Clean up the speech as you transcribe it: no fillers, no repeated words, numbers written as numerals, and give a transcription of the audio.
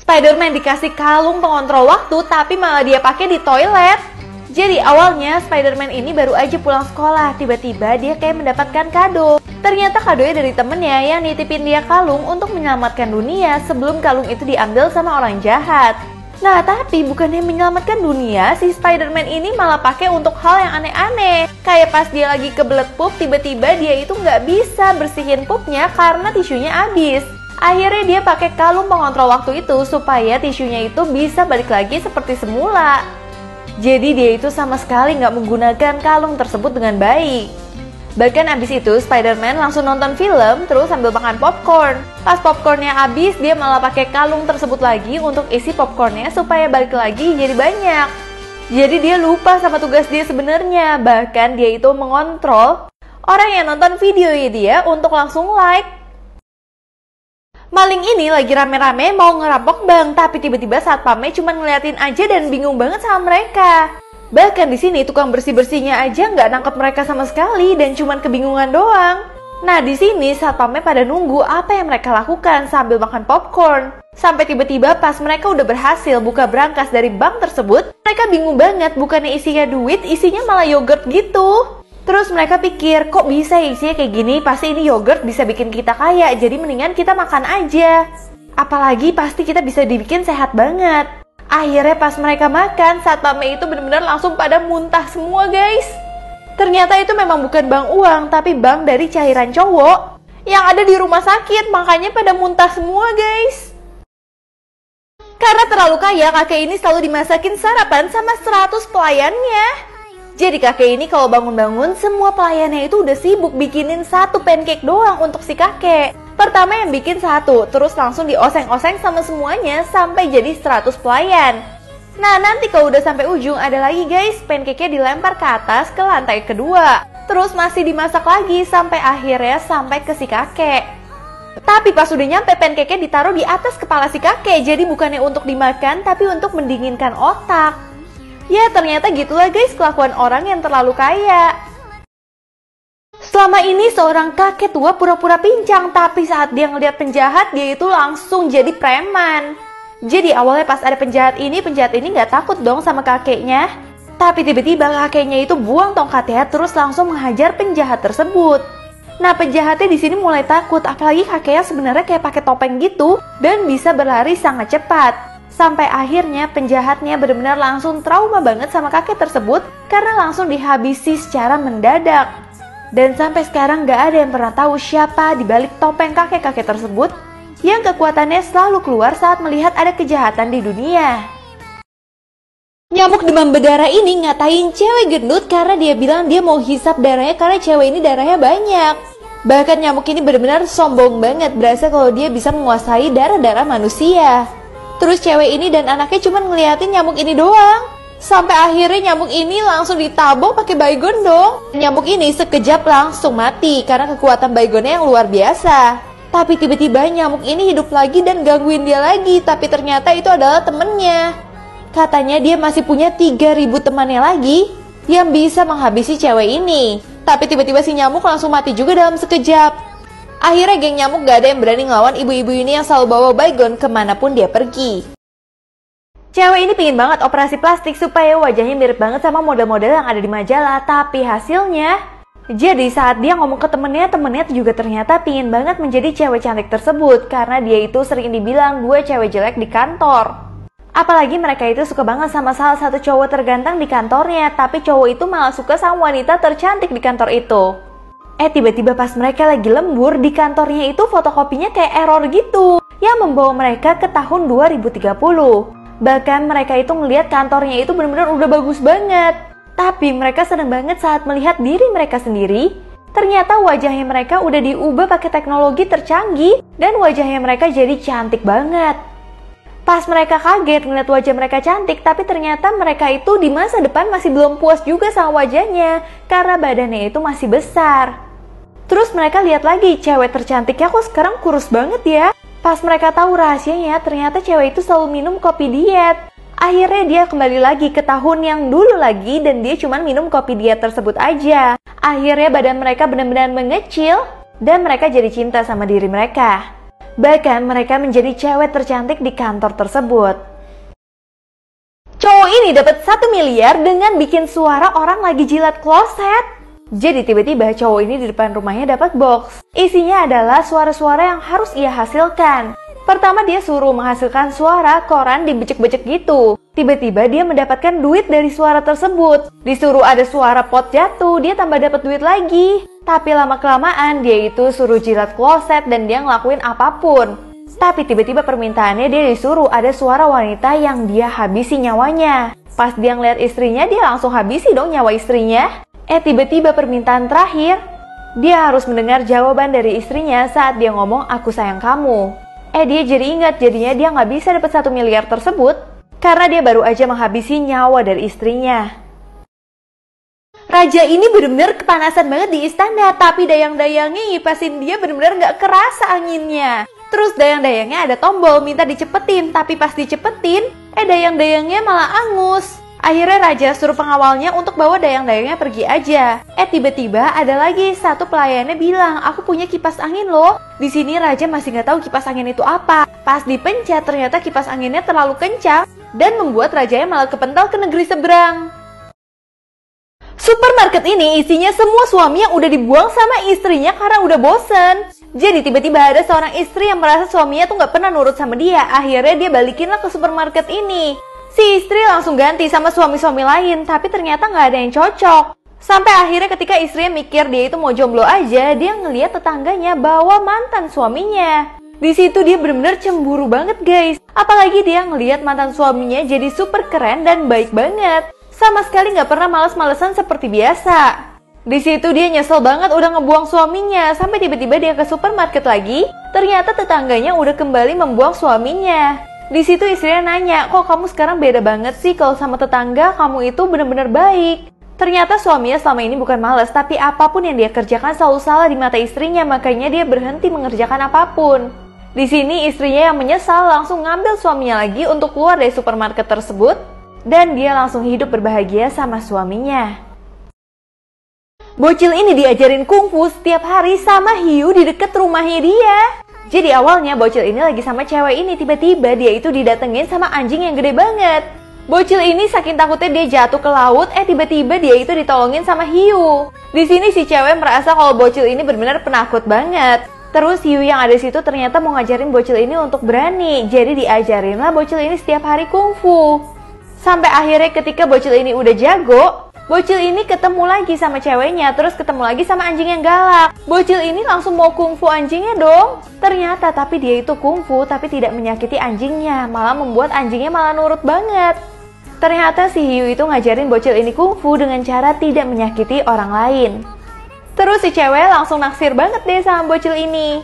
Spider-Man dikasih kalung pengontrol waktu tapi malah dia pakai di toilet. Jadi awalnya Spider-Man ini baru aja pulang sekolah, tiba-tiba dia kayak mendapatkan kado. Ternyata kadonya dari temennya yang nitipin dia kalung untuk menyelamatkan dunia sebelum kalung itu diambil sama orang jahat. Nah, tapi bukannya menyelamatkan dunia, si Spider-Man ini malah pakai untuk hal yang aneh-aneh. Kayak pas dia lagi kebelet pup, tiba-tiba dia itu nggak bisa bersihin pupnya karena tisunya habis. Akhirnya dia pakai kalung pengontrol waktu itu supaya tisunya itu bisa balik lagi seperti semula. Jadi dia itu sama sekali nggak menggunakan kalung tersebut dengan baik. Bahkan abis itu Spider-Man langsung nonton film terus sambil makan popcorn. Pas popcornnya habis, dia malah pakai kalung tersebut lagi untuk isi popcornnya supaya balik lagi jadi banyak. Jadi dia lupa sama tugas dia sebenarnya. Bahkan dia itu mengontrol orang yang nonton videonya dia untuk langsung like. Maling ini lagi rame-rame mau ngerampok bank, tapi tiba-tiba satpamnya cuma ngeliatin aja dan bingung banget sama mereka. Bahkan di sini tukang bersih-bersihnya aja nggak nangkep mereka sama sekali dan cuma kebingungan doang. Nah, di sini satpamnya pada nunggu apa yang mereka lakukan sambil makan popcorn. Sampai tiba-tiba pas mereka udah berhasil buka brankas dari bank tersebut, mereka bingung banget, bukannya isinya duit, isinya malah yogurt gitu. Terus mereka pikir, kok bisa isinya kayak gini, pasti ini yogurt bisa bikin kita kaya, jadi mendingan kita makan aja. Apalagi pasti kita bisa dibikin sehat banget. Akhirnya pas mereka makan, satpamnya itu benar-benar langsung pada muntah semua guys. Ternyata itu memang bukan bank uang, tapi bank dari cairan cowok yang ada di rumah sakit, makanya pada muntah semua guys. Karena terlalu kaya, kakek ini selalu dimasakin sarapan sama 100 pelayannya. Jadi kakek ini kalau bangun-bangun, semua pelayannya itu udah sibuk bikinin satu pancake doang untuk si kakek. Pertama yang bikin satu, terus langsung dioseng-oseng sama semuanya sampai jadi 100 pelayan. Nah, nanti kalau udah sampai ujung ada lagi guys, pancake-nya dilempar ke atas ke lantai kedua. Terus masih dimasak lagi sampai akhirnya sampai ke si kakek. Tapi pas udah nyampe, pancake-nya ditaruh di atas kepala si kakek. Jadi bukannya untuk dimakan, tapi untuk mendinginkan otak. Ya, ternyata gitulah guys kelakuan orang yang terlalu kaya. Selama ini seorang kakek tua pura-pura pincang, tapi saat dia ngeliat penjahat, dia itu langsung jadi preman. Jadi awalnya pas ada penjahat ini nggak takut dong sama kakeknya. Tapi tiba-tiba kakeknya itu buang tongkatnya terus langsung menghajar penjahat tersebut. Nah, penjahatnya di sini mulai takut, apalagi kakeknya sebenarnya kayak pakai topeng gitu dan bisa berlari sangat cepat. Sampai akhirnya penjahatnya benar-benar langsung trauma banget sama kakek tersebut karena langsung dihabisi secara mendadak. Dan sampai sekarang gak ada yang pernah tahu siapa di balik topeng kakek-kakek tersebut yang kekuatannya selalu keluar saat melihat ada kejahatan di dunia. Nyamuk demam berdarah ini ngatain cewek gendut karena dia bilang dia mau hisap darahnya karena cewek ini darahnya banyak. Bahkan nyamuk ini benar-benar sombong banget, berasa kalau dia bisa menguasai darah-darah manusia. Terus cewek ini dan anaknya cuma ngeliatin nyamuk ini doang. Sampai akhirnya nyamuk ini langsung ditabok pakai baygon dong. Nyamuk ini sekejap langsung mati karena kekuatan baygonnya yang luar biasa. Tapi tiba-tiba nyamuk ini hidup lagi dan gangguin dia lagi. Tapi ternyata itu adalah temennya. Katanya dia masih punya 3.000 temannya lagi yang bisa menghabisi cewek ini. Tapi tiba-tiba si nyamuk langsung mati juga dalam sekejap. Akhirnya geng nyamuk gak ada yang berani ngelawan ibu-ibu ini yang selalu bawa baygon kemanapun dia pergi. Cewek ini pingin banget operasi plastik supaya wajahnya mirip banget sama model-model yang ada di majalah. Tapi hasilnya, jadi saat dia ngomong ke temennya juga ternyata pingin banget menjadi cewek cantik tersebut. Karena dia itu sering dibilang 2 cewek jelek di kantor. Apalagi mereka itu suka banget sama salah satu cowok terganteng di kantornya. Tapi cowok itu malah suka sama wanita tercantik di kantor itu. Tiba-tiba pas mereka lagi lembur di kantornya itu fotokopinya kayak error gitu yang membawa mereka ke tahun 2030. Bahkan mereka itu ngelihat kantornya itu benar-benar udah bagus banget. Tapi mereka seneng banget saat melihat diri mereka sendiri. Ternyata wajahnya mereka udah diubah pakai teknologi tercanggih dan wajahnya mereka jadi cantik banget. Pas mereka kaget ngeliat wajah mereka cantik, tapi ternyata mereka itu di masa depan masih belum puas juga sama wajahnya karena badannya itu masih besar. Terus mereka lihat lagi, cewek tercantiknya kok sekarang kurus banget ya. Pas mereka tahu rahasianya, ternyata cewek itu selalu minum kopi diet. Akhirnya dia kembali lagi ke tahun yang dulu lagi dan dia cuma minum kopi diet tersebut aja. Akhirnya badan mereka benar-benar mengecil dan mereka jadi cinta sama diri mereka. Bahkan mereka menjadi cewek tercantik di kantor tersebut. Cowok ini dapat 1 miliar dengan bikin suara orang lagi jilat kloset. Jadi tiba-tiba cowok ini di depan rumahnya dapat box. Isinya adalah suara-suara yang harus ia hasilkan. Pertama dia suruh menghasilkan suara koran dibecek-becek gitu. Tiba-tiba dia mendapatkan duit dari suara tersebut. Disuruh ada suara pot jatuh, dia tambah dapat duit lagi. Tapi lama-kelamaan dia itu suruh jilat kloset dan dia ngelakuin apapun. Tapi tiba-tiba permintaannya dia disuruh ada suara wanita yang dia habisi nyawanya. Pas dia ngeliat istrinya, dia langsung habisi dong nyawa istrinya. Tiba-tiba permintaan terakhir, dia harus mendengar jawaban dari istrinya saat dia ngomong aku sayang kamu. Dia jadi ingat jadinya dia nggak bisa dapat 1 miliar tersebut karena dia baru aja menghabisi nyawa dari istrinya. Raja ini benar-benar kepanasan banget di istana, tapi dayang-dayangnya ngipasin dia benar-benar nggak kerasa anginnya. Terus dayang-dayangnya ada tombol minta dicepetin, tapi pas dicepetin, dayang-dayangnya malah angus. Akhirnya raja suruh pengawalnya untuk bawa dayang-dayangnya pergi aja. Tiba-tiba ada lagi satu pelayannya bilang, aku punya kipas angin loh. Di sini raja masih nggak tahu kipas angin itu apa. Pas dipencet ternyata kipas anginnya terlalu kencang dan membuat rajanya malah kepental ke negeri seberang. Supermarket ini isinya semua suami yang udah dibuang sama istrinya karena udah bosen. Jadi tiba-tiba ada seorang istri yang merasa suaminya tuh gak pernah nurut sama dia. Akhirnya dia balikinlah ke supermarket ini. Si istri langsung ganti sama suami-suami lain, tapi ternyata gak ada yang cocok. Sampai akhirnya ketika istrinya mikir dia itu mau jomblo aja, dia ngeliat tetangganya bawa mantan suaminya. Di situ dia bener-bener cemburu banget guys. Apalagi dia ngeliat mantan suaminya jadi super keren dan baik banget. Sama sekali nggak pernah males-malesan seperti biasa. Di situ dia nyesel banget udah ngebuang suaminya. Sampai tiba-tiba dia ke supermarket lagi. Ternyata tetangganya udah kembali membuang suaminya. Di situ istrinya nanya, kok kamu sekarang beda banget sih kalau sama tetangga kamu itu bener-bener baik. Ternyata suaminya selama ini bukan males, tapi apapun yang dia kerjakan selalu salah di mata istrinya. Makanya dia berhenti mengerjakan apapun. Di sini istrinya yang menyesal langsung ngambil suaminya lagi untuk keluar dari supermarket tersebut. Dan dia langsung hidup berbahagia sama suaminya. Bocil ini diajarin kungfu setiap hari sama hiu di dekat rumahnya dia. Jadi awalnya bocil ini lagi sama cewek ini, tiba-tiba dia itu didatengin sama anjing yang gede banget. Bocil ini saking takutnya dia jatuh ke laut, tiba-tiba dia itu ditolongin sama hiu. Di sini si cewek merasa kalau bocil ini benar-benar penakut banget. Terus hiu yang ada di situ ternyata mau ngajarin bocil ini untuk berani. Jadi diajarinlah bocil ini setiap hari kungfu. Sampai akhirnya ketika bocil ini udah jago, bocil ini ketemu lagi sama ceweknya, terus ketemu lagi sama anjing yang galak. Bocil ini langsung mau kungfu anjingnya dong. Ternyata tapi dia itu kungfu tapi tidak menyakiti anjingnya, malah membuat anjingnya malah nurut banget. Ternyata si hiu itu ngajarin bocil ini kungfu dengan cara tidak menyakiti orang lain. Terus si cewek langsung naksir banget deh sama bocil ini.